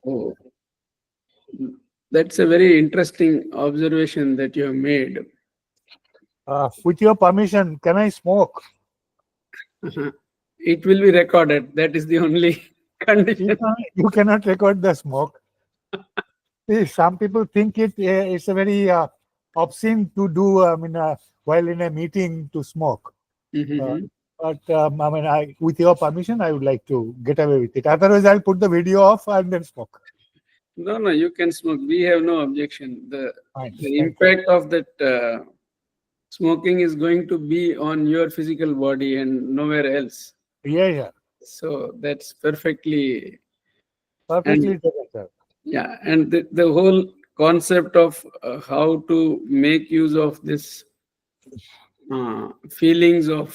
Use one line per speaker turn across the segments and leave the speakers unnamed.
Oh, that's a very interesting observation that you have made.
With your permission, can I smoke?
It will be recorded. That is the only condition.
You cannot record the smoke. See, some people think it's a very obscene to do. While in a meeting to smoke. Uh,
Mhm.
but with your permission, I would like to get away with it. Otherwise, I'll put the video off and then smoke.
No, no, you can smoke. We have no objection.
Fine.
The
Thank you.
impact of that smoking is going to be on your physical body and nowhere else.
Yeah, yeah.
So that's perfectly. And
Perfectly correct, sir.
yeah, and the whole concept of how to make use of this feelings of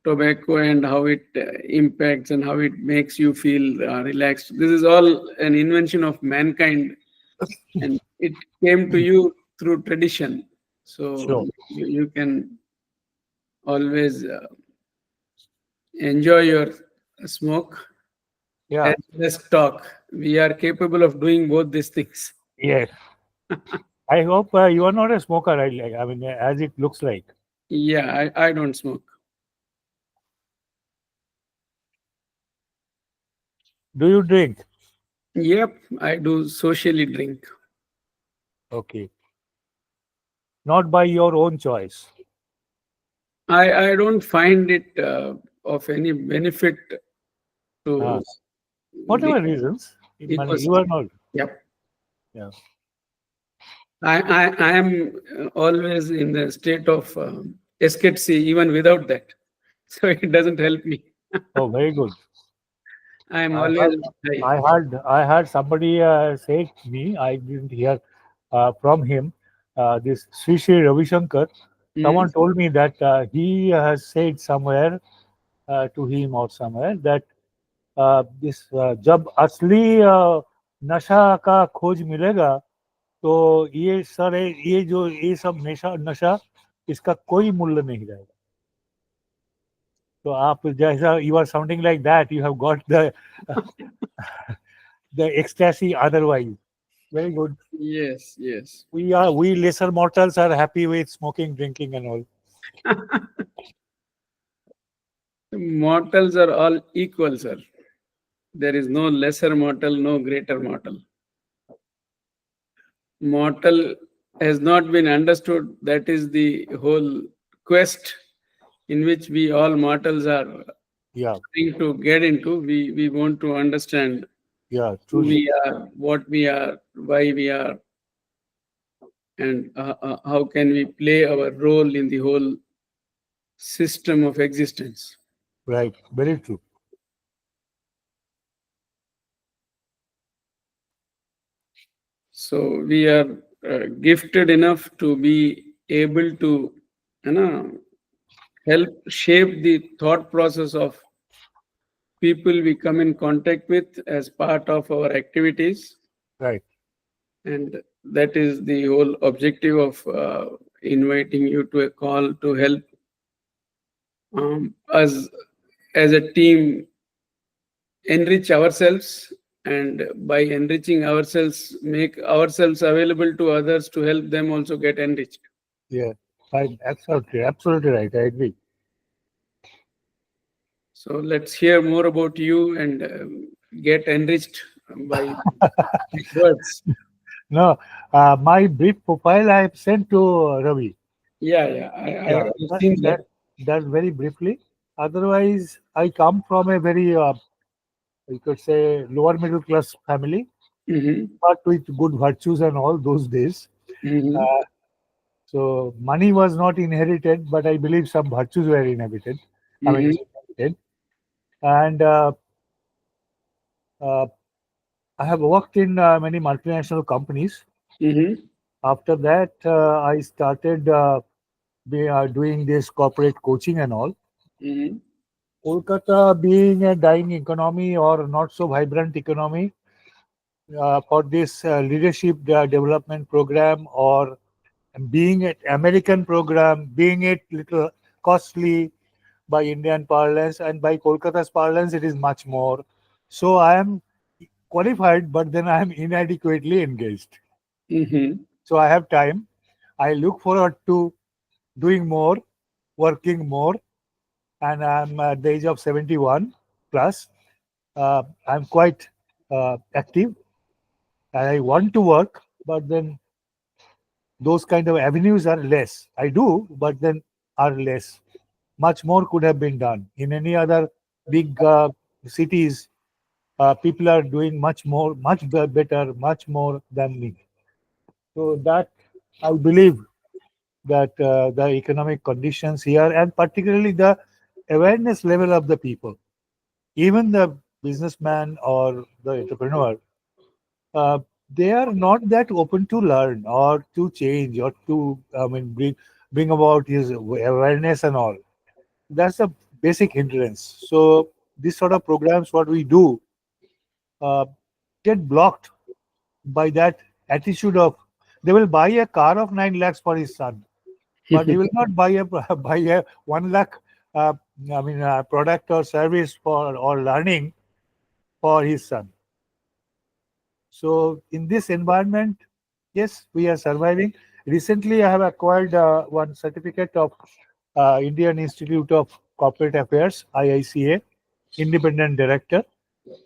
tobacco and how it impacts and how it makes you feel relaxed. This is all an invention of mankind, and it came to you through tradition. So
Sure.
you can always enjoy your smoke
Yeah.
and let's talk. We are capable of doing both these things.
Yes. I hope you are not a smoker. As it looks like.
Yeah, I don't smoke.
Do you drink?
Yep, I do socially drink.
Okay. Not by your own choice.
I don't find it of any benefit
Ah,
to
whatever
be,
reasons.
because
You are not.
yep.
Yeah.
I am always in the state of escape even without that. So it doesn't help me.
Oh, very good.
I am
I
always
heard,
high.
I heard somebody say to me. I didn't hear from him. This Sri Sri Ravi Shankar.
Mm,
Someone told me that he has said somewhere to him or somewhere that this जब असली नशा का खोज मिलेगा तो ये सारे ये जो ये सब नशा नशा इसका कोई मूल्य नहीं रहेगा. तो आप जैसा you are sounding like that, you have got the ecstasy otherwise. Very good.
yes, yes.
We lesser mortals are happy with smoking, drinking, and all.
Mortals are all equal, sir. There is no lesser mortal, no greater mortal. Mortal has not been understood. That is the whole quest in which we all mortals are
Yeah,
trying to get into. We want to understand
yeah,
who
truly.
we are, what we are, why we are, and how can we play our role in the whole system of existence.
Right, very true.
So we are gifted enough to be able to, you know, help shape the thought process of people we come in contact with as part of our activities,
Right,
and that is the whole objective of inviting you to a call to help us as a team enrich ourselves, and by enriching ourselves make ourselves available to others to help them also get enriched.
yeah, right, absolutely right. I agree.
So let's hear more about you and get enriched by these words.
No, my brief profile I have sent to Ravi.
Yeah, yeah, I've
Yeah,
seen that.
that's very briefly. Otherwise, I come from a very, you could say, lower middle class family,
Hmm.
but with good virtues and all those days.
Hmm.
Uh, so money was not inherited, but I believe some virtues were inherited.
Hmm.
Inherited. And uh, I have worked in many multinational companies.
Hmm.
After that, I started doing this corporate coaching and all.
Hmm.
Kolkata being a dying economy or not so vibrant economy, for this leadership development program or being it American program, being it little costly by Indian parlance and by Kolkata's parlance, it is much more. So I am qualified, but then I am inadequately engaged.
Hmm.
So I have time. I look forward to doing more, working more, and I'm at the age of 71 plus. I'm quite active, and I want to work, but then those kind of avenues are less. I do, but then are less. Much more could have been done. In any other big cities, people are doing much more, better, much more than me. So that I believe that the economic conditions here, and particularly the awareness level of the people, even the businessman or the entrepreneur, uh, they are not that open to learn or to change or to, I mean, bring about his awareness and all. That's a basic hindrance. So this sort of programs, what we do, uh, get blocked by that attitude of they will buy a car of 9 lakhs for his son, but he will not buy a buy a 1 lakh, uh, product or service for or learning for his son. So in this environment, yes, we are surviving. Recently, I have acquired one certificate of Indian Institute of Corporate Affairs (IICA) independent director.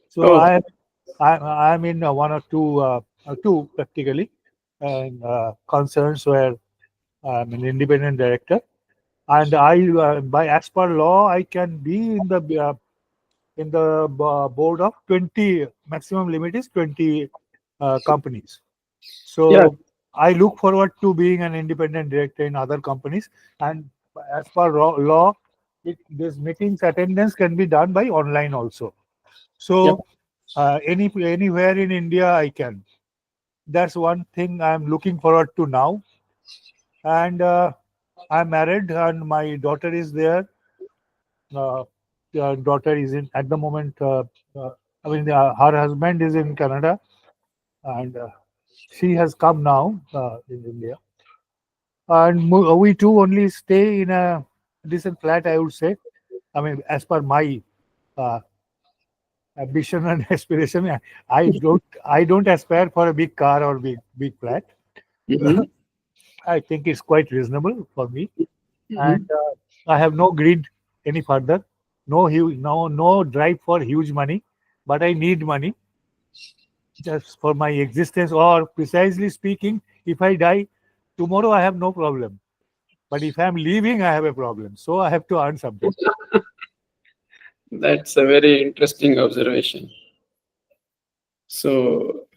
So
Oh,
I'm in one or two practically and concerns where I'm an independent director, and I by as per law I can be in the board of 20. Maximum limit is 20 companies.
yeah.
So I look forward to being an independent director in other companies, and as per law, this meetings attendance can be done by online also.
Yep.
So anywhere in India I can. That's one thing I'm looking forward to now. And I'm married, and my daughter is there. Uh, Daughter is in at the moment. Her husband is in Canada, and she has come now in India. And we two only stay in a decent flat, I would say. I mean, as per my uh, ambition and aspiration, I don't aspire for a big car or big flat.
Hmm.
I think it's quite reasonable for me, and
Hmm.
I have no greed any further. No drive for huge money, but I need money just for my existence. Or precisely speaking, if I die tomorrow, I have no problem. But if I'm leaving, I have a problem. So I have to earn something.
That's a very interesting observation. So,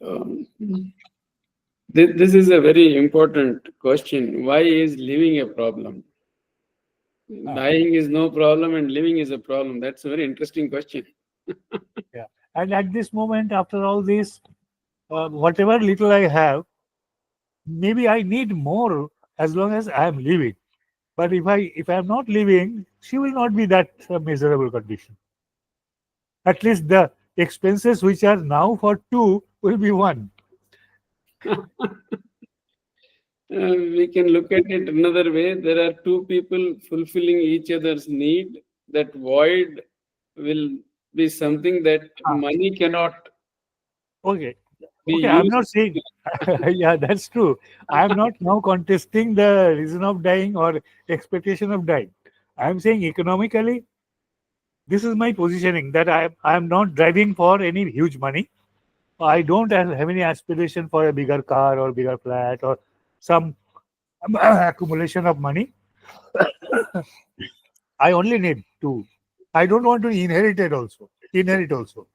this is a very important question. Why is living a problem?
Ah,
Dying is no problem and living is a problem. That's a very interesting question.
yeah. And at this moment, after all this, whatever little I have, maybe I need more as long as I am living. But if I am not living, she will not be that miserable condition. At least the expenses which are now for two will be one.
We can look at it another way. There are two people fulfilling each other's need. That void will be something that
Ah,
money cannot
okay.
be
Okay, I'm
used.
not saying, yeah, that's true. I'm not now contesting the reason of dying or expectation of dying. I'm saying economically, this is my positioning that I'm not driving for any huge money. I don't have any aspiration for a bigger car or bigger flat or some accumulation of money. I only need to. I don't want to inherit it also. Inherit also.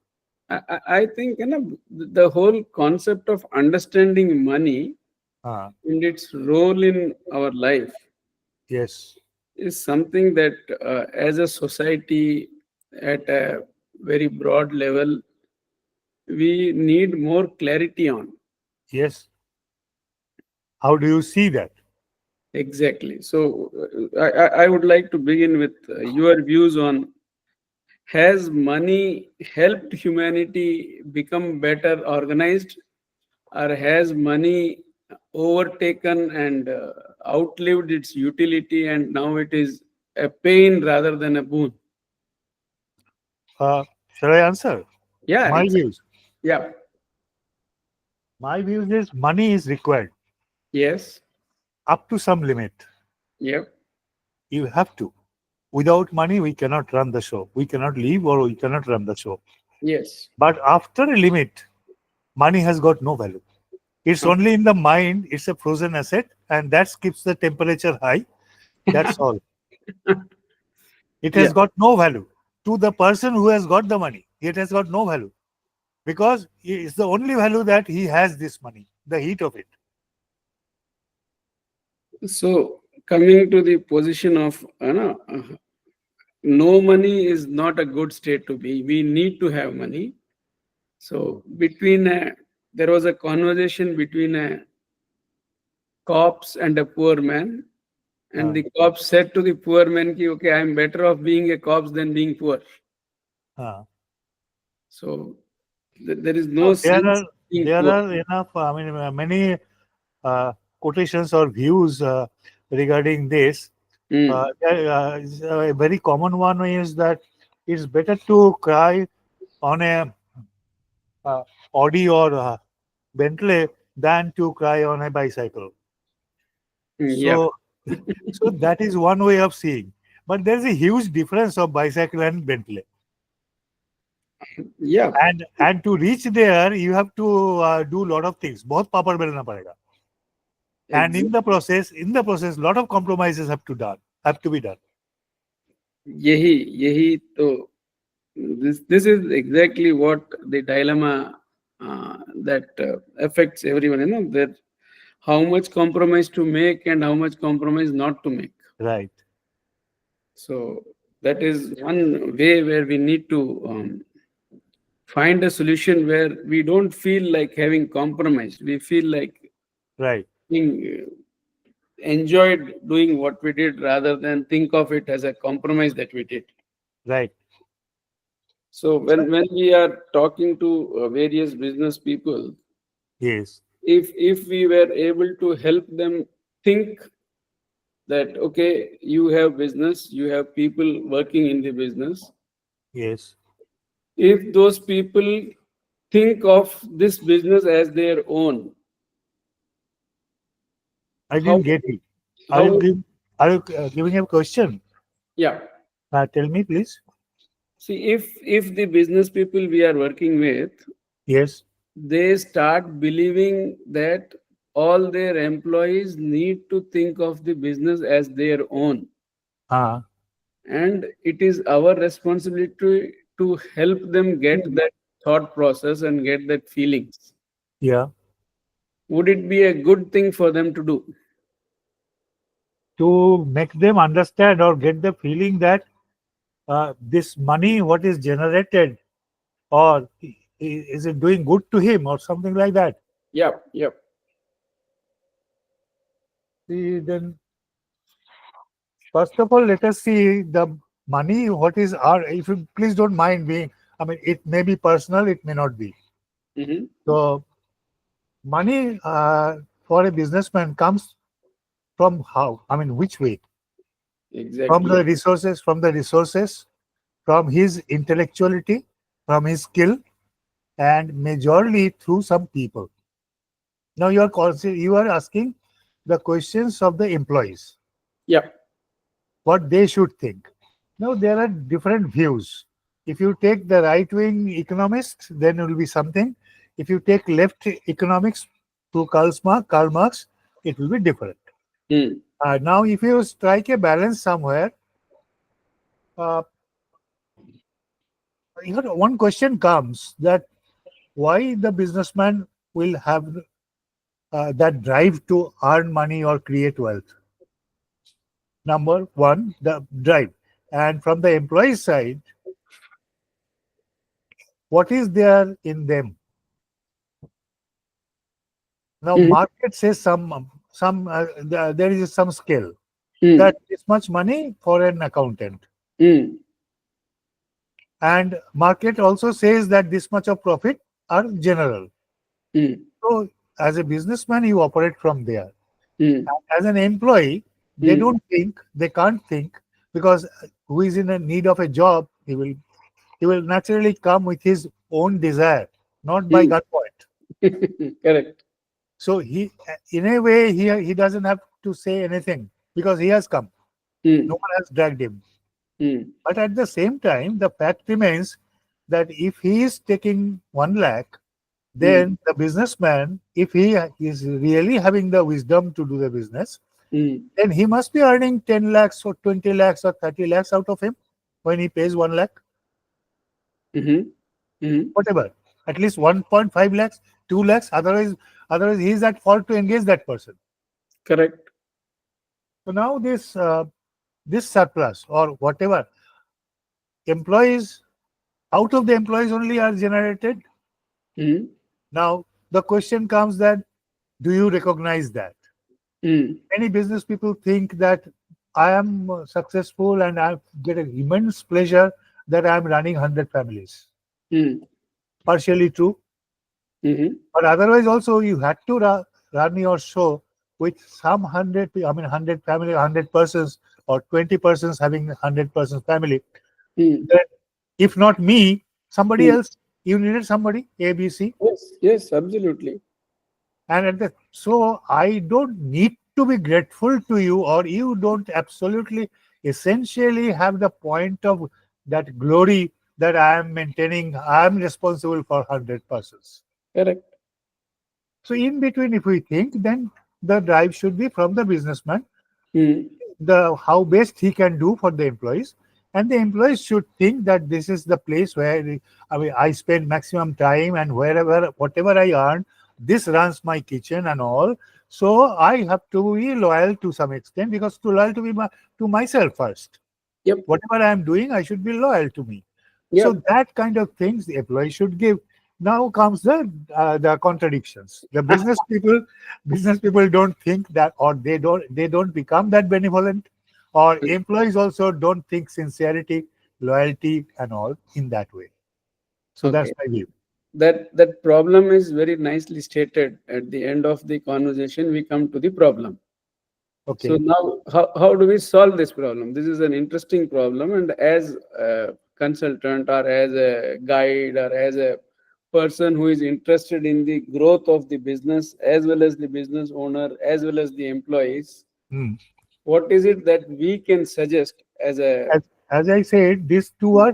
I think the whole concept of understanding money
Ah,
and its role in our life
yes,
is something that, as a society, at a very broad level, we need more clarity on.
yes. How do you see that?
Exactly. So, I would like to begin with your views on, has money helped humanity become better organized, or has money overtaken and outlived its utility, and now it is a pain rather than a boon?
Shall I answer
Yeah,
my views?
yeah.
My view is money is required
Yes.
up to some limit.
Yep.
You have to. Without money, we cannot run the show. We cannot live or we cannot run the show.
Yes.
But after a limit, money has got no value. It's
Okay.
only in the mind, it's a frozen asset, and that keeps the temperature high. That's all. It
Yeah.
has got no value. To the person who has got the money, it has got no value because it's the only value that he has this money, the heat of it.
So coming to the position of no money is not a good state to be. We need to have money. So there was a conversation between a corpse and a poor man, and
Uh,
the corpse said to the poor man, ki, "Okay, I'm better off being a corpse than being poor."
uh.
So there is
No,
no
there
sense
are
in being
there
poor.
are enough. I mean, many quotations or views regarding this.
Mm,
A very common one is that it's better to cry on a uh, Audi or Bentley than to cry on a bicycle.
yeah,
So, so that is one way of seeing. But there's a huge difference of bicycle and Bentley.
yeah,
And to reach there, you have to do a lot of things. बहुत पापड़ बेलना पड़ेगा. And
exactly.
in the process, lot of compromises have to be done.
यही यही तो this is exactly what the dilemma that affects everyone. That how much compromise to make and how much compromise not to make.
Right,
So that is one way where we need to find a solution where we don't feel like having compromised. We feel like
right,
being enjoyed doing what we did rather than think of it as a compromise that we did.
right.
So when we are talking to various business people,
Yes,
if we were able to help them think that okay, you have business, you have people working in the business.
yes.
If those people think of this business as their own,
I
how
didn't get it. Are you
how
giving, are you giving a question?
yeah.
Tell me, please.
See, if the business people we are working with,
Yes.
they start believing that all their employees need to think of the business as their own,
Uh,
and it is our responsibility to help them get that thought process and get that feelings.
yeah.
Would it be a good thing for them to do?
To make them understand or get the feeling that this money, what is generated, or is it doing good to him, or something like that.
Yep, yep.
See, then first of all, let us see the money. What is our? If you please don't mind being. I mean, it may be personal, it may not be.
Hmm.
So, money for a businessman comes from how? I mean, which way? From
Exactly.
the resources, from his intellectuality, from his skill, and majorly through some people. Now you are asking the questions of the employees,
Yep.
what they should think. Now there are different views. If you take the right wing economists, then it will be something. If you take left economics through Karl Marx, it will be different.
Mm.
Now, if you strike a balance somewhere, uh, one question comes that why the businessman will have that drive to earn money or create wealth. Number one, the drive. And from the employee side, what is there in them? Now,
Mhm.
market says there is some scale
Mm.
that this much money for an accountant,
Mm.
and market also says that this much of profit are general.
Mm.
So, as a businessman, you operate from there.
Mm.
As an employee, they
Mm.
don't think, they can't think because who is in a need of a job, he will naturally come with his own desire, not by
Mm.
gunpoint.
Correct.
So in a way, he doesn't have to say anything because he has come. No
Hmm.
one has dragged him.
Hmm.
But at the same time, the fact remains that if he is taking 1 lakh,
Hmm.
then the businessman, if he is really having the wisdom to do the business,
Hmm.
then he must be earning 10 lakhs or 20 lakhs or 30 lakhs out of him when he pays 1 lakh,
Hmm. Hmm.
whatever. At least 1.5 lakhs, 2 lakhs. Otherwise, he is at fault to engage that person.
Correct.
So now this surplus or whatever employees out of the employees only are generated.
Hmm.
Now the question comes that do you recognize that?
Hmm.
Many business people think that I am successful and I get an immense pleasure that I am running 100 families.
Hmm.
Partially true,
Hmm.
but otherwise also you had to run your show with some 100, I mean 100 family, 100 persons or 20 persons having 100 persons family.
Hmm.
Then if not me, somebody
Hmm.
else, you needed somebody, A, B, C.
Yes. Yes. Absolutely.
And so I don't need to be grateful to you, or you don't absolutely essentially have the point of that glory that I am maintaining. I am responsible for 100 persons.
Correct.
So in between, if we think, then the drive should be from the businessman,
Hmm.
the how best he can do for the employees, and the employees should think that this is the place where I spend maximum time, and wherever whatever I earn, this runs my kitchen and all. So I have to be loyal to some extent, because to loyal to be to myself first.
Yep.
Whatever I am doing, I should be loyal to me. So
Yep.
that kind of things the employee should give. Now comes the contradictions. The business people don't think that, or they don't become that benevolent, or employees also don't think sincerity, loyalty, and all in that way. So that's
Okay.
my view.
That problem is very nicely stated. At the end of the conversation, we come to the problem. So
Okay.
now, how do we solve this problem? This is an interesting problem, and as a consultant or as a guide or as a person who is interested in the growth of the business as well as the business owner as well as the employees,
Hmm.
what is it that we can suggest as a
As I said, these two are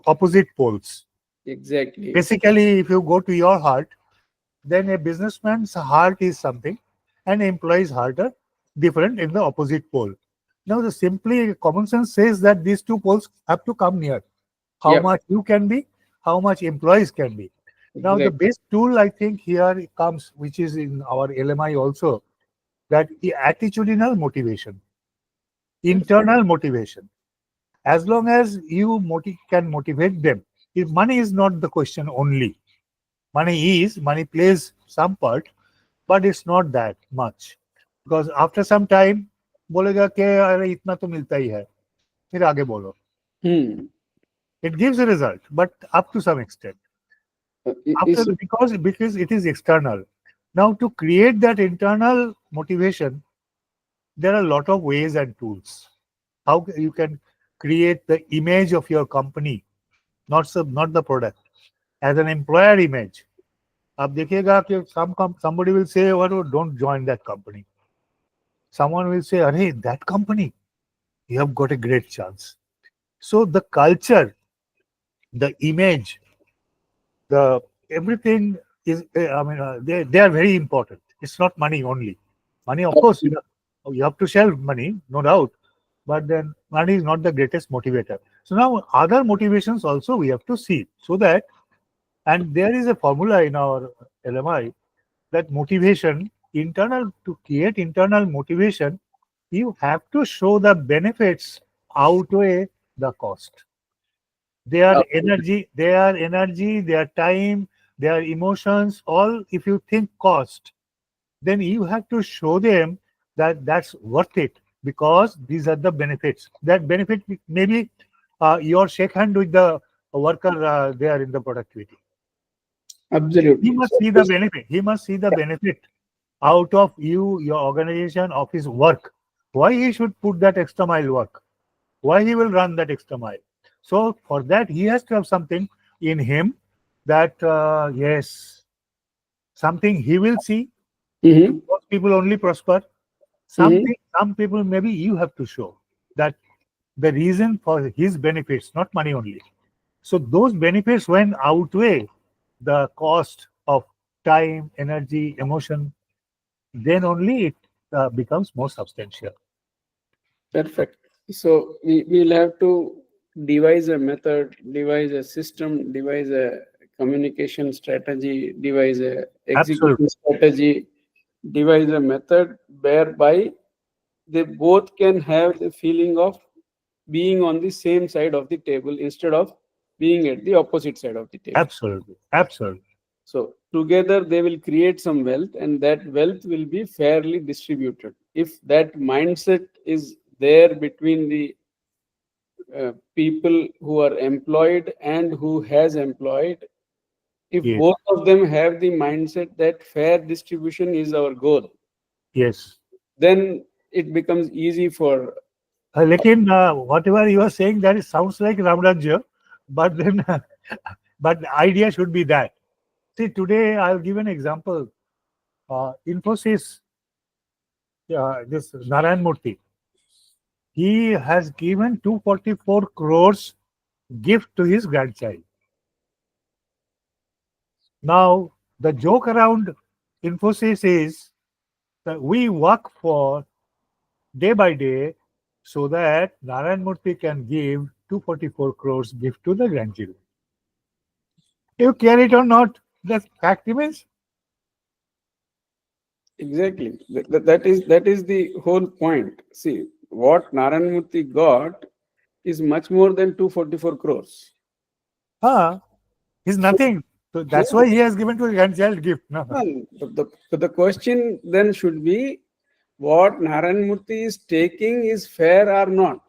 opposite poles.
exactly?
Basically, if you go to your heart, then a businessman's heart is something, and employee's heart are different in the opposite pole. Now, the simply common sense says that these two poles have to come near. How
Yep,
much you can be, how much employees can be. Now, the
exactly.
best tool I think here comes, which is in our LMI also, that the attitudinal motivation, internal motivation. As long as you can motivate them, if money is not the question only. Money plays some part, but it's not that much, because after some time बोलेगा कि अरे इतना तो मिलता ही है, फिर आगे बोलो.
Hmm.
It gives a result, but up to some extent. After,
Is it
because it is external. Now to create that internal motivation, there are a lot of ways and tools. How you can create the image of your company, not the product, as an employer image. आप देखिएगा कि somebody will say, "Oh, don't join that company." Someone will say, "Arey, that company, you have got a great chance." So the culture, the image, the everything is. They are very important. It's not money only. Money, of course, you have to share money, no doubt, but then money is not the greatest motivator. So now other motivations also we have to see, so that, and there is a formula in our LMI, that motivation, internal, to create internal motivation, you have to show the benefits outweigh the cost. Their time, their emotions, all, if you think cost, then you have to show them that that's worth it, because these are the benefits. That benefit maybe your shake hand with the worker there in the productivity. He
absolutely?
must
So
see the benefit. He must see the benefit out of you, your organization, of his work. Why he should put that extra mile work? Why he will run that extra mile? So for that, he has to have something in him that yes, something he will see.
Mm-hmm.
Most people only prosper.
Mm-hmm.
Something, some people maybe you have to show that the reason for his benefits, not money only. So those benefits, when outweigh the cost of time, energy, emotion, then only it becomes more substantial.
Perfect. So we'll have to devise a method, devise a system, devise a communication strategy, devise a execution
Absolutely.
strategy, devise a method whereby they both can have the feeling of being on the same side of the table instead of being at the opposite side of the table.
Absolutely. Absolutely.
So together they will create some wealth, and that wealth will be fairly distributed. If that mindset is there between the people who are employed and who has employed, if
Yes.
both of them have the mindset that fair distribution is our goal,
Yes.
then it becomes easy for.
Lekin, whatever you are saying, that it sounds like Ramrajya, but then, but the idea should be that. See, today I'll give an example. Infosys, this Narayan Murthy, he has given 244 crores gift to his grandchild. Now, the joke around Infosys is that we work for day by day so that Narayan Murthy can give 244 crores gift to the grandchildren. You care it or not, the fact remains.
Exactly. That is the whole point. See, what Narayanmurthy got is much more than 244 crores.
Ah, he's
So,
nothing. So
yeah,
that's why he has given to a grandchild gift. No?
the question then should be what Narayanmurthy is taking is fair or not,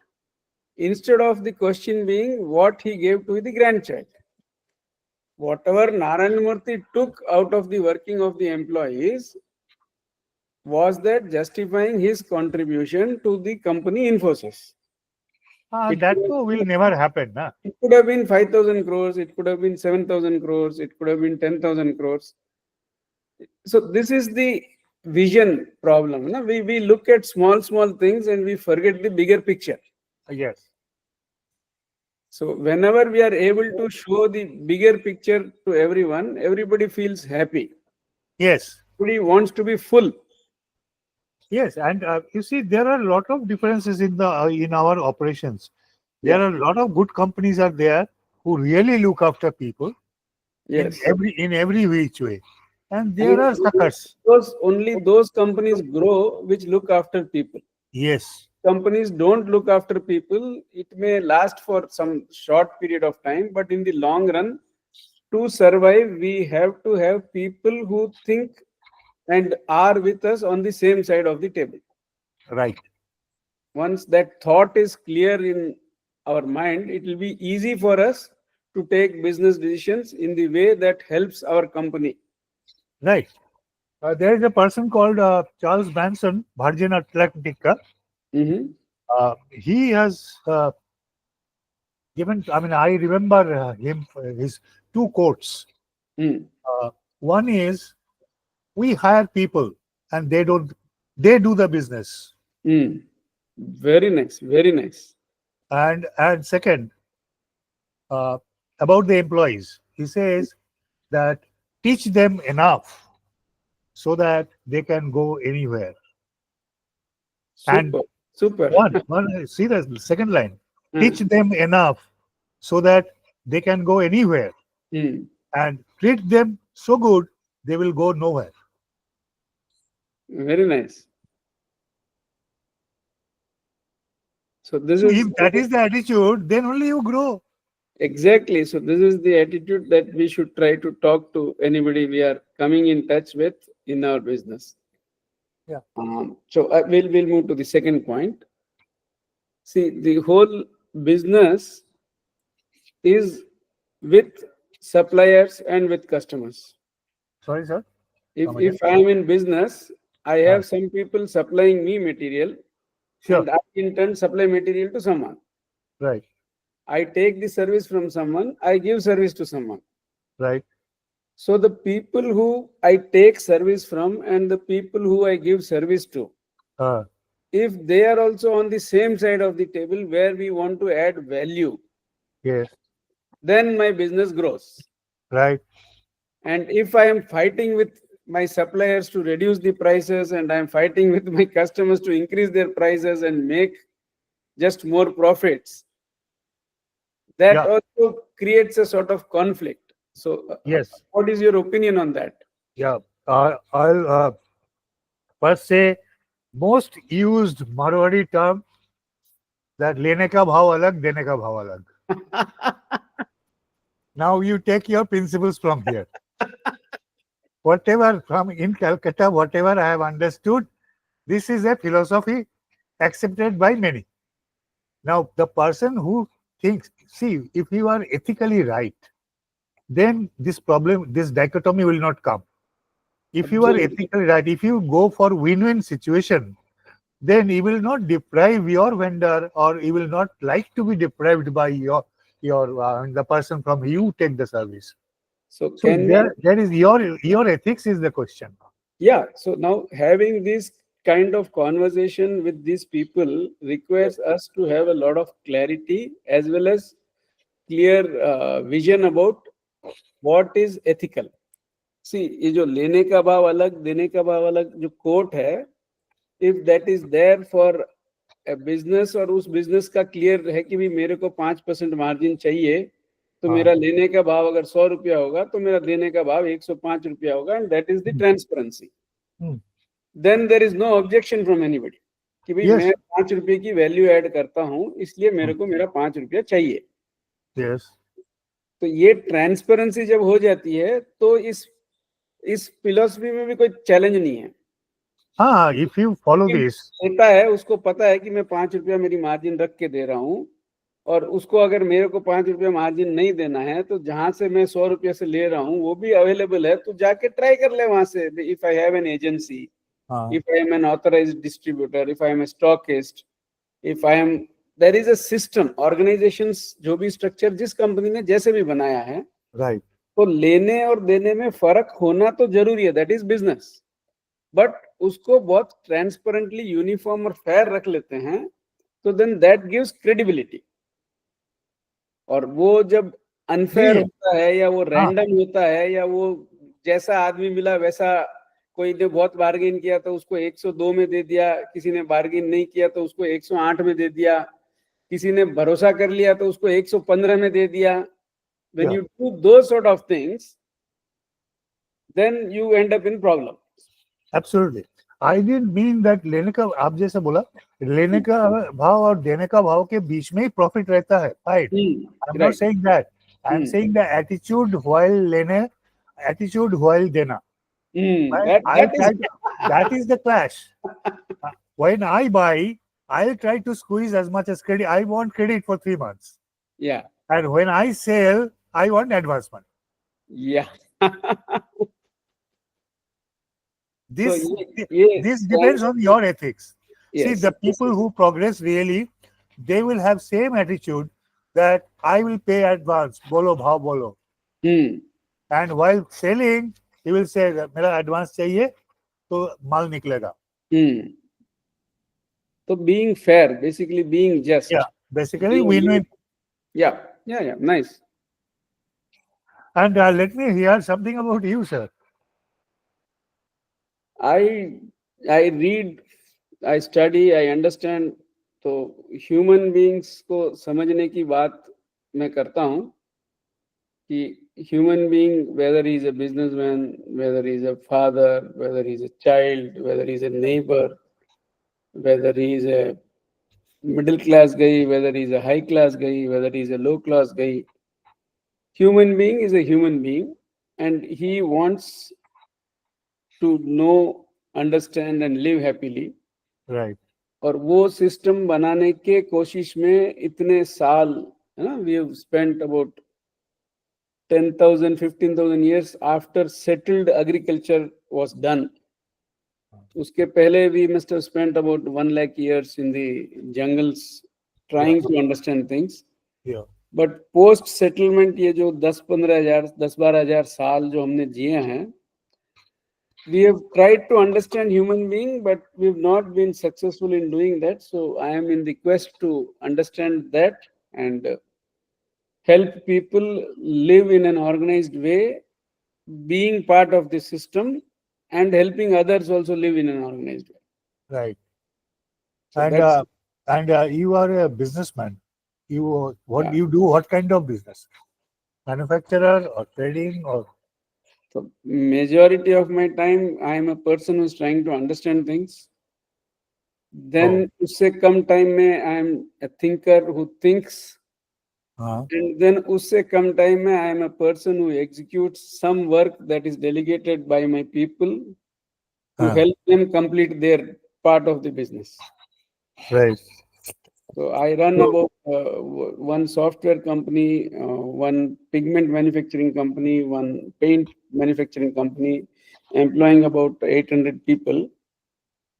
instead of the question being what he gave to the grandchild. Whatever Narayanmurthy took out of the working of the employees, was that justifying his contribution to the company Infosys?
Ah,
It
that
could,
too will never happen. Na?
it could have been 5,000 crores, it could have been 7,000 crores, it could have been 10,000 crores. So, this is the vision problem. No? We look at small things and we forget the bigger picture.
Yes.
So, whenever we are able to show the bigger picture to everyone, everybody feels happy.
Yes.
Everybody wants to be full.
Yes. And you see, there are a lot of differences in our operations. There
Yeah.
are a lot of good companies are there who really look after people
Yes.
in every which way, and
And
there are suckers.
only those companies grow which look after people.
Yes.
Companies don't look after people, it may last for some short period of time, but in the long run, to survive, we have to have people who think and are with us on the same side of the table.
Right.
Once that thought is clear in our mind, it will be easy for us to take business decisions in the way that helps our company.
Right. There is a person called Charles Manson, Virgin Atlantica.
Mhm.
He has given. I mean, I remember him his two quotes.
Mm.
One is, "We hire people, and they don't. They do the business."
Mm. Very nice, very nice.
And second, uh, about the employees, he says that teach them enough so that they can go anywhere. And
Super, super.
one see the second line, teach
Mm.
them enough so that they can go anywhere,
Mm.
and treat them so good they will go nowhere.
Very nice. So this
See,
is
if that is the attitude, then only you grow.
exactly. So this is the attitude that we should try to talk to anybody we are coming in touch with in our business.
Yeah.
So we'll move to the second point. See, the whole business is with suppliers and with customers.
Sorry, sir.
If
Come again.
if I am in business, I
Uh,
have some people supplying me material,
sure.
and I in turn supply material to someone.
Right.
I take the service from someone, I give service to someone.
Right.
So the people who I take service from and the people who I give service to,
Uh,
if they are also on the same side of the table where we want to add value,
yes,
then my business grows.
right.
And if I am fighting with my suppliers to reduce the prices and I am fighting with my customers to increase their prices and make just more profits, that
Yeah,
also creates a sort of conflict. So,
yes,
what is your opinion on that?
yeah. I'll first say most used Marwari term that लेने का भाव अलग, देने का भाव अलग. Now you take your principles from here. Whatever from in Calcutta, whatever I have understood, this is a philosophy accepted by many. Now, the person who thinks, see, if you are ethically right, then this problem, this dichotomy will not come. If you are
Absolutely.
ethically right, if you go for win-win situation, then you will not deprive your vendor, or you will not like to be deprived by your the person from you take the service.
So,
So
can we?
there is your ethics is the question.
Yeah. So now having this kind of conversation with these people requires us to have a lot of clarity as well as clear vision about what is ethical. See, ये जो लेने का भाव अलग देने का भाव अलग जो कोट है, if that is there for a business और उस business का clear है कि भी मेरे को 5% margin चाहिए, तो
हाँ,
मेरा लेने का भाव अगर 100 रुपया होगा तो मेरा देने का भाव 105 रुपया होगा, and that is the transparency.
Hmm,
Then there is no objection from anybody कि भाई मैं
yes,
5 रुपये की वैल्यू ऐड करता हूँ, इसलिए मेरे को मेरा 5 रुपया चाहिए.
yes.
तो ये ट्रांसपेरेंसी जब हो जाती है तो इस फिलॉसफी में भी कोई चैलेंज नहीं है.
हाँ, if you follow this,
लेता है उसको पता है कि मैं 5 रुपया मेरी मार्जिन रख के दे रहा हूँ, और उसको अगर मेरे को 5 रुपया मार्जिन नहीं देना है तो जहां से मैं 100 रुपये से ले रहा हूँ वो भी अवेलेबल है, तो जाके ट्राई कर ले वहां से. If I have an agency,
हाँ,
if I am an authorized distributor, if I am a stockist, if I am, there is a system, organizations जो भी structure जिस कंपनी ने जैसे भी बनाया है,
right.
तो लेने और देने में फर्क होना तो जरूरी है, दैट इज बिजनेस. बट उसको बहुत ट्रांसपेरेंटली यूनिफॉर्म और फेयर रख लेते हैं, तो देन दैट गिव्स क्रेडिबिलिटी. और वो जब अनफेयर
नहीं,
होता है या वो
हाँ,
रैंडम होता है या वो जैसा आदमी मिला वैसा, कोई ने बहुत बार्गेन किया तो उसको 102 में दे दिया, किसी ने बार्गेन नहीं किया तो उसको 108 में दे दिया, किसी ने भरोसा कर लिया तो उसको 115 में दे दिया. When
yeah,
you do those sort of things, then you end up in problem.
absolutely. I didn't mean that लेने का आप जैसे बोला लेने का भाव और देने का भाव के बीच में ही प्रॉफिट रहता है. Fine. I'm not
Right.
saying that. I'm saying the attitude while लेने, attitude while देना.
That
I
that
try
is
to, that is the clash. When I buy, I'll try to squeeze as much as credit. I want credit for 3 months.
yeah,
And when I sell, I want advancement.
yeah. So
This
ये
this
point,
depends on your ethics. See,
yes.
the people who progress really, they will have same attitude that I will pay advance, bolo bhav bolo.
Hmm.
And while selling, he will say, मेरा advance चाहिए, तो माल निकलेगा.
Hmm. So being fair, basically being
Yeah,
just.
basically win-win.
Yeah, yeah, yeah. Nice.
And let me hear something about you, sir.
I I read, I study, I understand. तो human beings को समझने की बात मैं करता हूँ कि human being, whether he's a businessman, whether he's a father, whether he's a child, whether he's a neighbor, whether he's a middle class guy, whether he's a high class guy, whether he's a low class guy, human being is a human being, and he wants to know, understand and live happily.
Right.
और वो system बनाने के कोशिश में इतने साल, है ना, we have spent about 10,000 15,000 years after settled agriculture was done. उसके पहले we must have spent about 1 lakh years in the jungles
Yeah.
trying to understand things.
Yeah.
But post settlement ये जो 10-15 हजार 10-12 हजार साल जो हमने जिए हैं, we have tried to understand human being, but we've not been successful in doing that. So I am in the quest to understand that and help people live in an organized way, being part of the system and helping others also live in an organized way.
Right.
So
And
that's
you are a businessman. You what
yeah.
you do? What kind of business? Manufacturer or trading or?
So majority of my time, I am a person who's trying to understand things.
Oh,
Then उससे कम time में I am a thinker who thinks.
uh,
And then उससे कम time में I am a person who executes some work that is delegated by my people to
uh,
help them complete their part of the business.
right.
So I run
So,
about one software company, one pigment manufacturing company, one paint manufacturing company, employing about 800 people,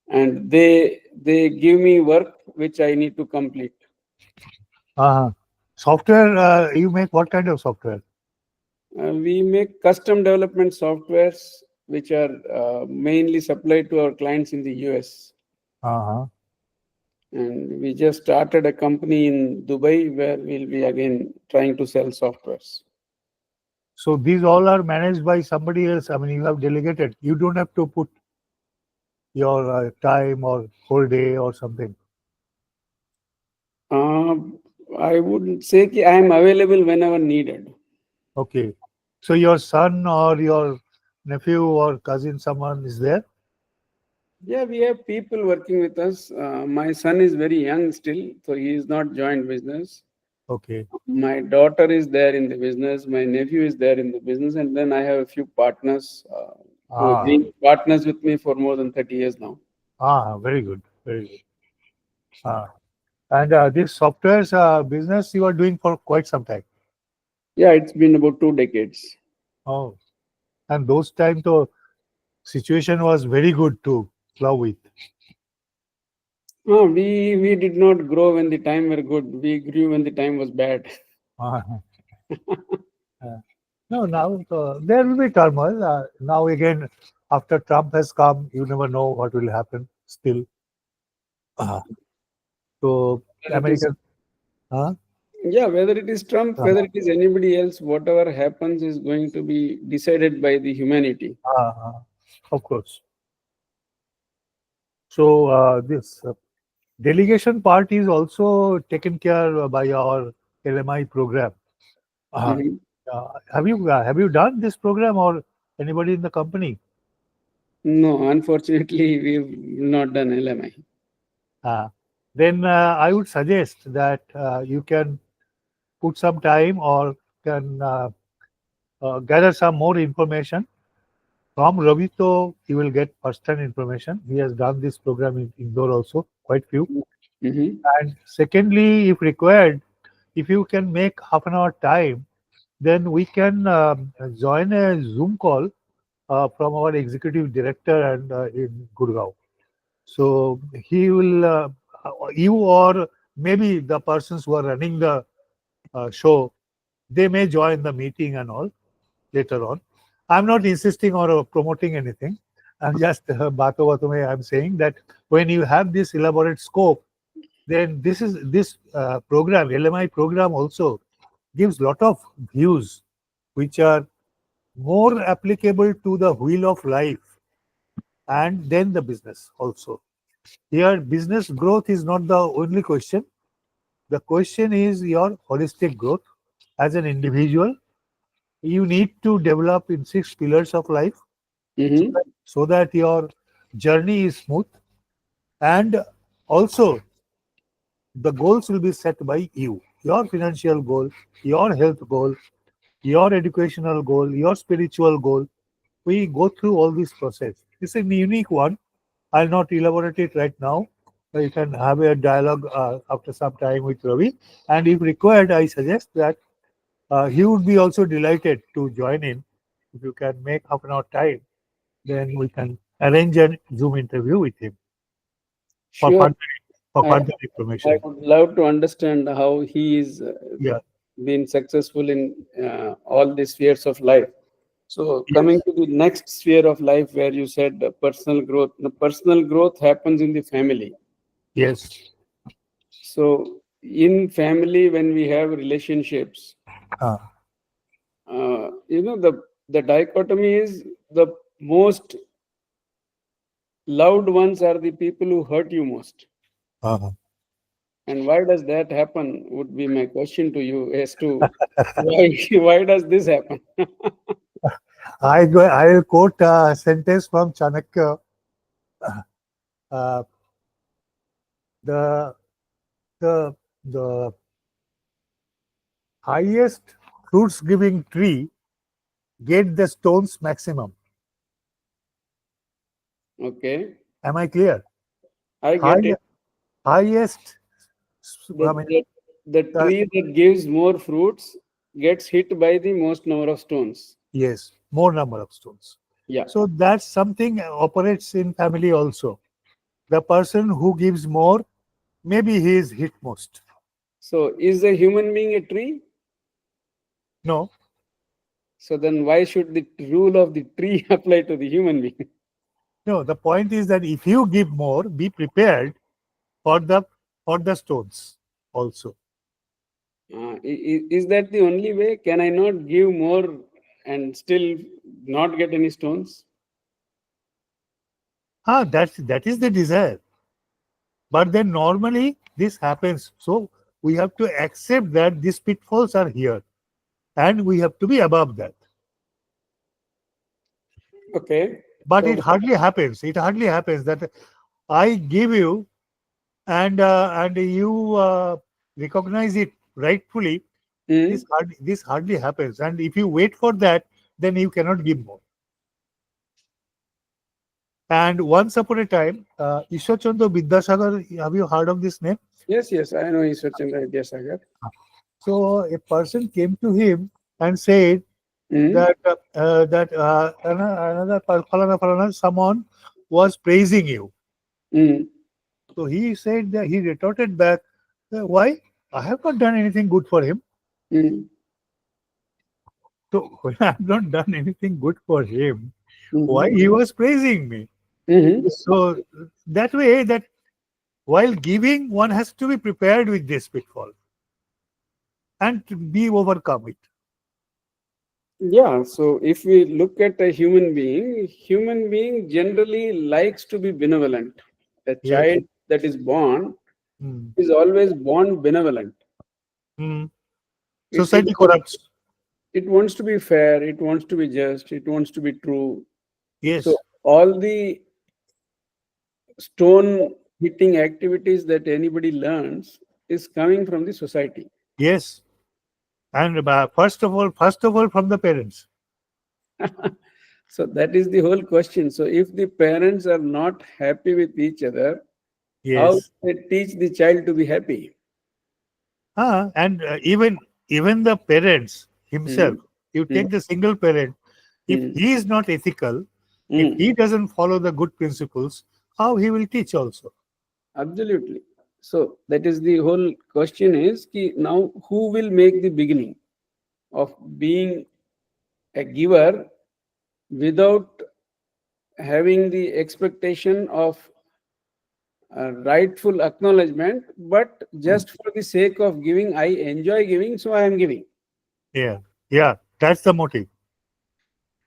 and they give me work which I need to complete.
uh, software. You make what kind of software?
We make custom development softwares which are mainly supplied to our clients in the US.
Uh-huh.
And we just started a company in Dubai where we'll be again trying to sell softwares.
So these all are managed by somebody else. I mean, you have delegated. You don't have to put your time or whole day or something.
Uh, I would say that I am available whenever needed.
Okay. So your son or your nephew or cousin, someone is there?
Yeah, we have people working with us. My son is very young still, so he is not joined business.
Okay.
My daughter is there in the business. My nephew is there in the business, and then I have a few partners who have
Ah,
been partners with me for more than 30 years now.
very good. Very good. Ah. And this softwares business you are doing for quite some time.
Yeah, it's been about 2 decades.
Oh, and those time the situation was very good to plow with.
We did not grow when the time were good. We grew when the time was bad.
Ah, no, now there will be turmoil. Now again, after Trump has come, you never know what will happen. Still, Ah, so
Whether it is
American, huh?
Yeah, whether it is Trump,
Uh,
whether it is anybody else, whatever happens is going to be decided by the humanity.
of course. So this delegation part is also taken care by our LMI program. Uh,
Mhm.
have you done this program or anybody in the company?
No, unfortunately, we've not done LMI.
Uh, then I would suggest that you can put some time or can gather some more information from Ravito. You will get first-hand information. He has done this program in Indore also, quite few.
Mhm.
And secondly, if required, if you can make half an hour time, then we can join a Zoom call from our executive director and in Gurgaon. So he will, you or maybe the persons who are running the show, they may join the meeting and all later on. I'm not insisting or promoting anything. I'm just bato bato mein I'm saying that when you have this elaborate scope, then this program, LMI program also gives lot of views which are more applicable to the wheel of life and then the business also. Here, business growth is not the only question. The question is your holistic growth as an individual. You need to develop in 6 pillars of life
Mhm.
so that your journey is smooth, and also the goals will be set by you. Your financial goal, your health goal, your educational goal, your spiritual goal. We go through all this process. It's a unique one. I'll not elaborate it right now. You can have a dialogue after some time with Ravi. And if required, I suggest that he would be also delighted to join in. If you can make half an hour time, then we can arrange a Zoom interview with him for
Sure.
further, for
I,
further
I
information.
would love to understand how he is
Yeah.
been successful in all the spheres of life. So, coming
Yes.
to the next sphere of life, where you said personal growth, the personal growth happens in the family.
Yes.
So, in family, when we have relationships,
Ah,
the dichotomy is the most loved ones are the people who hurt you most.
ah.
And why does that happen? Would be my question to you as to why why does this happen?
I will quote a sentence from Chanakya. Uh, the the the highest fruits giving tree get the stones maximum.
Okay,
Am I clear?
I get
High,
it.
highest, I
That,
mean,
that the
uh,
tree that gives more fruits gets hit by the most number of stones.
yes, more number of stones.
Yeah.
So that's something operates in family also. The person who gives more, maybe he is hit most.
So is a human being a tree?
No,
So then why should the rule of the tree apply to the human being?
no. The point is that if you give more, be prepared for the stones also.
Is that the only way? Can I not give more and still not get any stones?
Ah, that is the desire. But then normally this happens. So we have to accept that these pitfalls are here and we have to be above that.
Okay.
But
So,
it hardly happens. It hardly happens that I give you and you recognize it rightfully.
mm,
This hardly happens. And if you wait for that, then you cannot give more. And once upon a time, Ishwar Chandra Vidyasagar, have you heard of this name?
yes, yes, I know Ishwar Chandra Vidyasagar.
So a person came to him and said
Mm,
that another falana, someone was praising you.
mm,
So he said that he retorted back, "Why? I have not done anything good for him.
mm,
So when I have not done anything good for him,
mhm,
why he was praising me?"
mhm.
So that way, that while giving, one has to be prepared with this pitfall and to be overcome it.
Yeah, so if we look at a human being generally likes to be benevolent. A
Yes.
child that is born
Mm.
is always born benevolent.
Mm.
It, it,
Society corrupts.
it wants to be fair, it wants to be just, it wants to be true. So
Yes.
all the stone hitting activities that anybody learns is coming from the society.
Yes. And first of all, from the parents.
So that is the whole question. So if the parents are not happy with each other, how
Yes.
they teach the child to be happy?
And even the parents himself.
Mm,
You
mm,
take the single parent. If
mm,
he is not ethical, if
mm.
he doesn't follow the good principles, how he will teach also?
Absolutely. So that is the whole question is ki now who will make the beginning of being a giver without having the expectation of rightful acknowledgement, but just for the sake of giving, I enjoy giving, so I am giving.
Yeah. Yeah. That's the motive.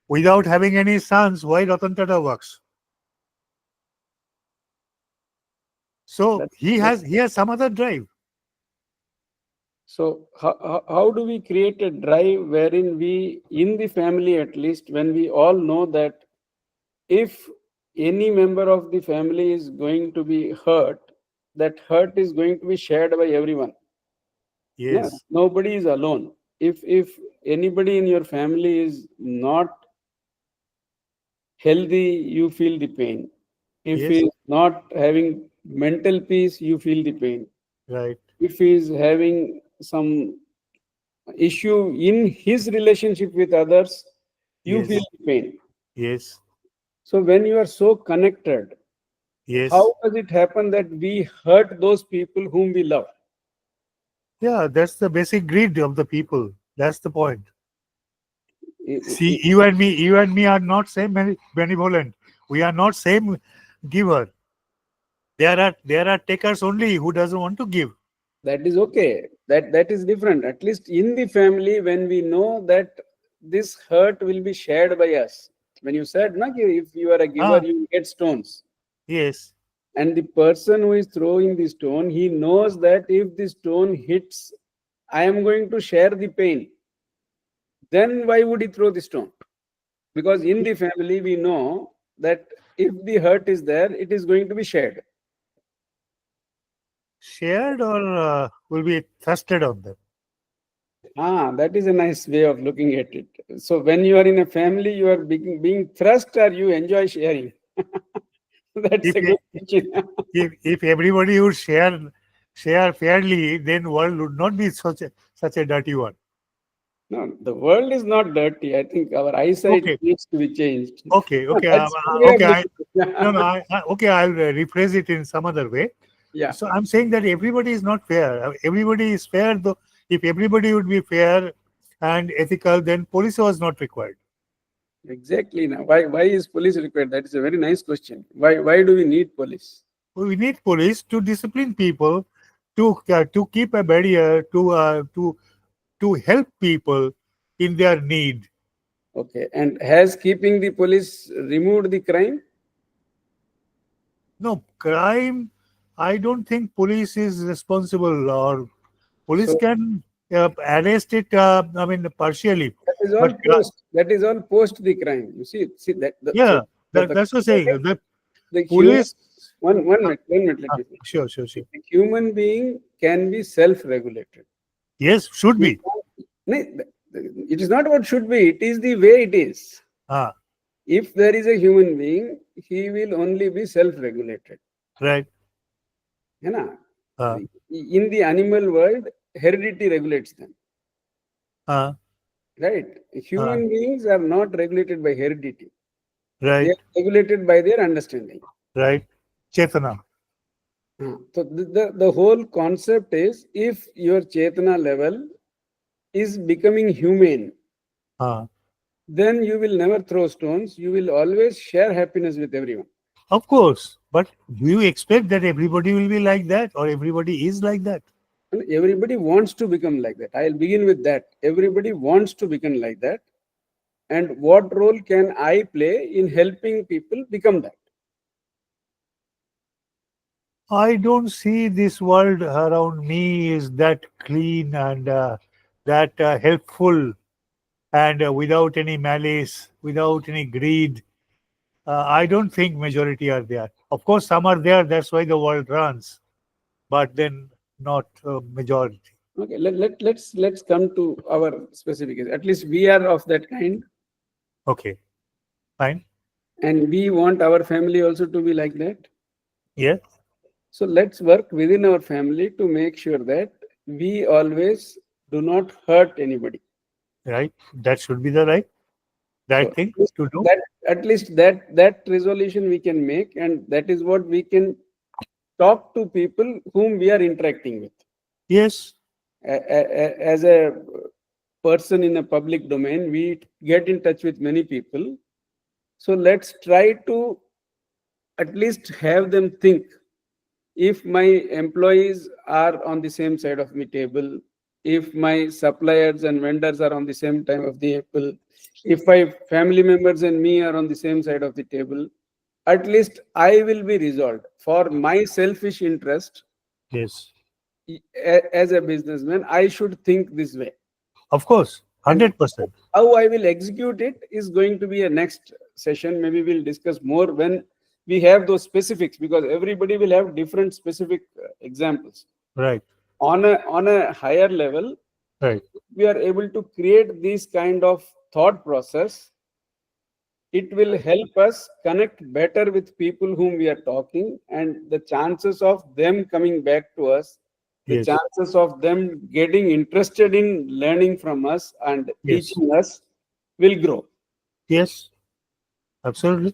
Without having any sons, why Ratan Tata works? So
That,
he has some other drive.
so how do we create a drive wherein we, in the family at least, when we all know that if any member of the family is going to be hurt, that hurt is going to be shared by everyone. Yeah,
Yes.
nobody is alone. If anybody in your family is not healthy, you feel the pain. If he
Yes.
is not having mental peace, you feel the pain.
Right.
If he is having some issue in his relationship with others, you feel
Yes.
the pain.
Yes.
So when you are so connected,
Yes.
how does it happen that we hurt those people whom we love?
Yeah, that's the basic greed of the people. That's the point.
I-
See,
I-
you and me are not same benevolent. We are not same giver. There are takers only who doesn't want to give.
that is okay. That is different. At least in the family, when we know that this hurt will be shared by us. When you said, na, ki if you are a giver,
Ah,
you will get stones.
yes.
And the person who is throwing the stone, he knows that if the stone hits, I am going to share the pain. Then why would he throw the stone? Because in the family, we know that if the hurt is there, it is going to be shared.
Shared or will be thrusted on them.
That is a nice way of looking at it. So when you are in a family, you are being thrust or you enjoy sharing. That's
If
a good question.
if everybody would share fairly, then world would not be such a dirty one.
No, the world is not dirty. I think our eyesight
Okay,
needs to be changed.
okay.
That's one way of
Okay.
looking.
No, no. Okay, I'll rephrase it in some other way.
Yeah,
So I'm saying that everybody is not fair. Everybody is fair, though. If everybody would be fair and ethical, then police was not required.
exactly. Now, why is police required? That is a very nice question. Why do we need police?
We need police to discipline people, to keep a barrier, to help people in their need.
Okay, and has keeping the police removed the crime?
No crime. I don't think police is responsible, or police
So
can arrest it. I mean, partially,
that is all
but
post. That is all post the crime. You see that. So
yeah,
the
that's what I'm saying. The
the human
police.
one minute, 1 minute. Let me finish.
Sure, sure, sure.
The human being can be self-regulated.
Yes, should
You
be.
can't- It is not what should be. It is the way it is.
Ah,
If there is a human being, he will only be self-regulated.
right.
है ना?
Ah,
In the animal world, heredity regulates them.
ah,
Right?
ah,
Human beings are not regulated by heredity. They
right,
are regulated by their understanding.
right. Chetana.
So the whole concept is if your Chetana level is becoming humane,
Ah,
then you will never throw stones. You will always share happiness with everyone.
of course. But do you expect that everybody will be like that, or everybody is like that?
And everybody wants to become like that. I'll begin with that. Everybody wants to become like that. And what role can I play in helping people become that?
I don't see this world around me is that clean and that helpful and without any malice, without any greed. I don't think majority are there. Of course, some are there. That's why the world runs, but then not majority.
Okay, let's come to our specific case. At least we are of that kind,
Okay, fine.
and we want our family also to be like that.
Yeah,
So let's work within our family to make sure that we always do not hurt anybody.
right. That should be the
So
right thing to do.
at least that resolution we can make, and that is what we can talk to people whom we are interacting with.
Yes,
As a person in a public domain, we get in touch with many people. So let's try to at least have them think, if my employees are on the same side of the table, if my suppliers and vendors are on the same time of the table, if my family members and me are on the same side of the table, at least I will be resolved. For my selfish interest,
yes.
as a businessman, I should think this way.
Of course,
And
100%.
how I will execute it is going to be a next session. Maybe we'll discuss more when we have those specifics, because everybody will have different specific examples.
Right,
On a higher level,
right.
we are able to create this kind of thought process. It will help us connect better with people whom we are talking, and the chances of them coming back to us, the
Yes,
chances of them getting interested in learning from us and
yes,
teaching us will grow.
yes. Absolutely.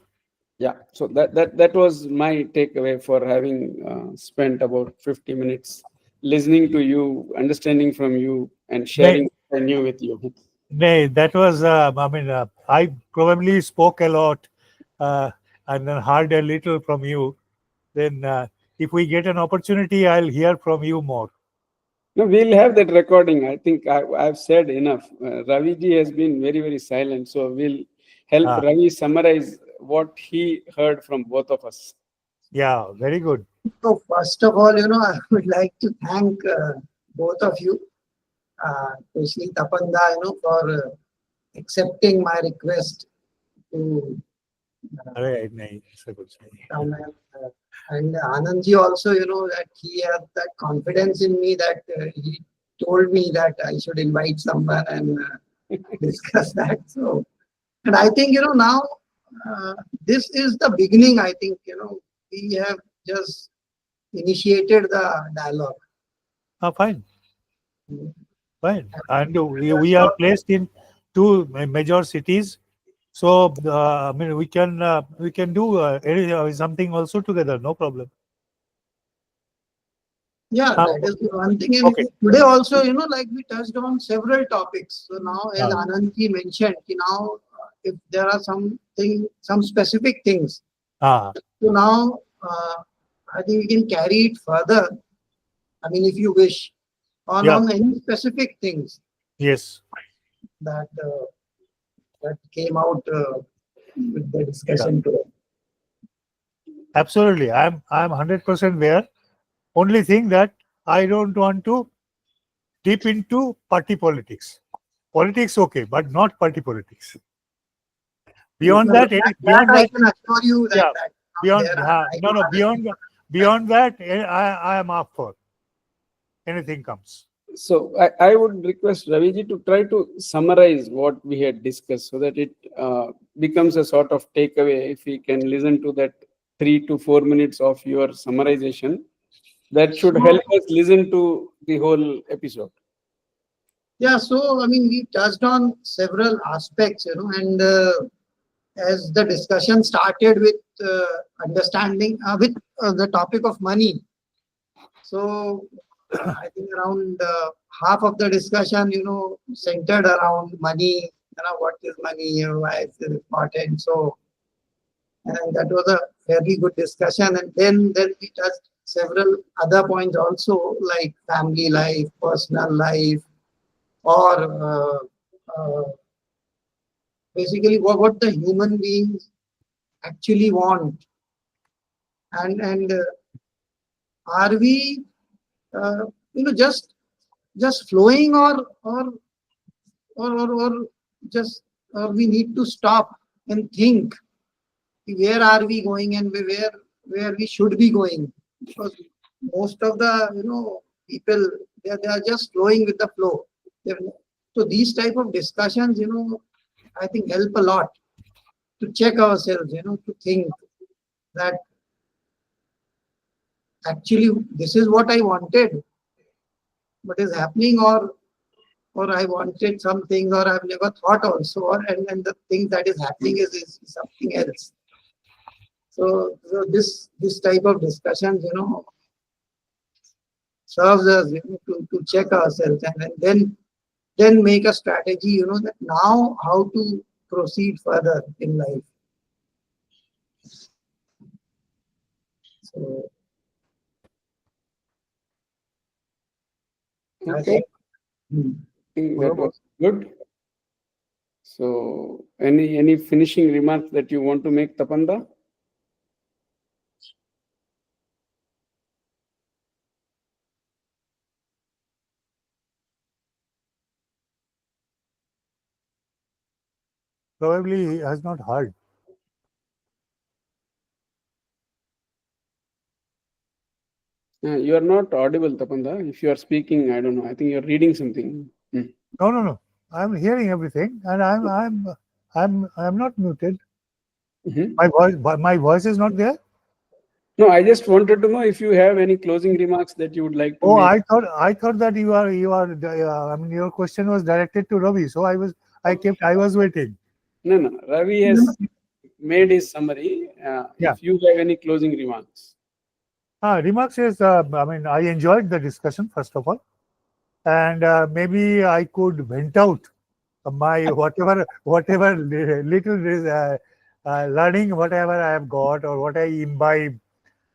Yeah, so that was my takeaway for having spent about 50 minutes listening to you, understanding from you, and
Nay,
sharing what I knew with you.
nay, that was, I mean, I probably spoke a lot and then heard a little from you. Then, if we get an opportunity, I'll hear from you more.
No, we'll have that recording. I think I've said enough. Ravi ji has been very, very silent. So we'll help
Ah,
Ravi summarize what he heard from both of us.
yeah, very good.
So first of all, I would like to thank both of you, especially Tapanda, for accepting my request to
Arey, nahi, ऐसा कुछ नहीं.
come and Anandji also, that he had that confidence in me that he told me that I should invite someone and discuss that. So, and I think, now this is the beginning. I think, we have just initiated the dialogue.
Ah, fine,
And
fine. And we
that's
are
what-
placed in two major cities, so I mean, we can do something also together. No problem.
Yeah,
Ah,
that is the one thing. And
okay.
today also, like we touched on several topics. So now, as
Ah,
Anandji mentioned, now if there are some specific things,
ah,
so now I think we can carry it further. I mean, if you wish,
yeah,
on any specific things
yes,
that that came out with the
yeah,
discussion today.
absolutely. I'm 100% there. Only thing that I don't want to deep into party politics. Politics, okay, but not party politics. Beyond
No,
that,
that
beyond
I
that,
can assure you that
yeah,
that
beyond,
there I
no,
don't
no,
understand.
beyond that, I am up for anything comes.
So I would request Ravi ji to try to summarize what we had discussed so that it becomes a sort of takeaway. If we can listen to that 3 to 4 minutes of your summarization, that should
So,
help us listen to the whole episode.
yeah, so I mean, we touched on several aspects, and as the discussion started with understanding with the topic of money. So I think around half of the discussion, centered around money. What is money? Why is it important? So, and that was a fairly good discussion. And then we touched several other points also, like family life, personal life, or basically what the human beings actually want, and are we just flowing, or just we need to stop and think where are we going and where we should be going, because most of the people, they are just flowing with the flow. They're- so these type of discussions, I think help a lot to check ourselves, to think that actually this is what I wanted, what is happening, or I wanted something, or I've never thought also, and the thing that is happening is something else. So this type of discussions, serves us, to check ourselves, and then make a strategy, that now how to proceed further in life. So I
Okay,
think, hmm.
I think that was good. So any finishing remarks that you want to make, Tapanda?
Probably he has not heard.
You are not audible, Tapanda. If you are speaking, I don't know. I think you're reading something.
No, no, no. I'm hearing everything, and I'm not muted.
Mhm.
My voice is not there.
No, I just wanted to know if you have any closing remarks that you would like to
Oh,
make.
I thought that you are. I mean, your question was directed to Ravi, so I was waiting.
No, no. Ravi has made his summary.
Yeah.
If you have any closing remarks.
Remarks is, I mean, I enjoyed the discussion, first of all, and maybe I could vent out my whatever little learning, whatever I have got or what I imbibe.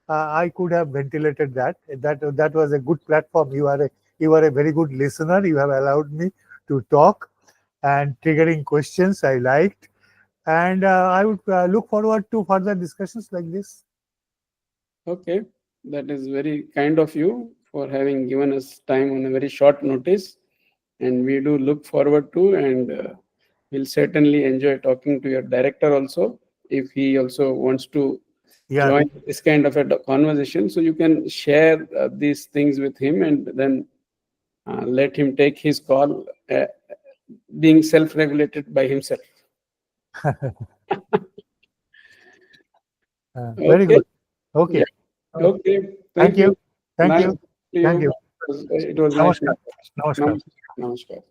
I could have ventilated that. That was a good platform. You are a very good listener. You have allowed me to talk and triggering questions I liked, and I would look forward to further discussions like this.
Okay, that is very kind of you for having given us time on a very short notice, and we do look forward to, and we'll certainly enjoy talking to your director also if he also wants to
Yeah,
join this kind of a conversation. So you can share these things with him, and then let him take his call, being self-regulated by himself.
very
Okay.
good. Okay.
Yeah. Okay.
Thank
Thank you.
you. Thank
Nice
you.
to
Thank
you.
you.
It was nice.
Namaskar. Namaskar.
Namaskar.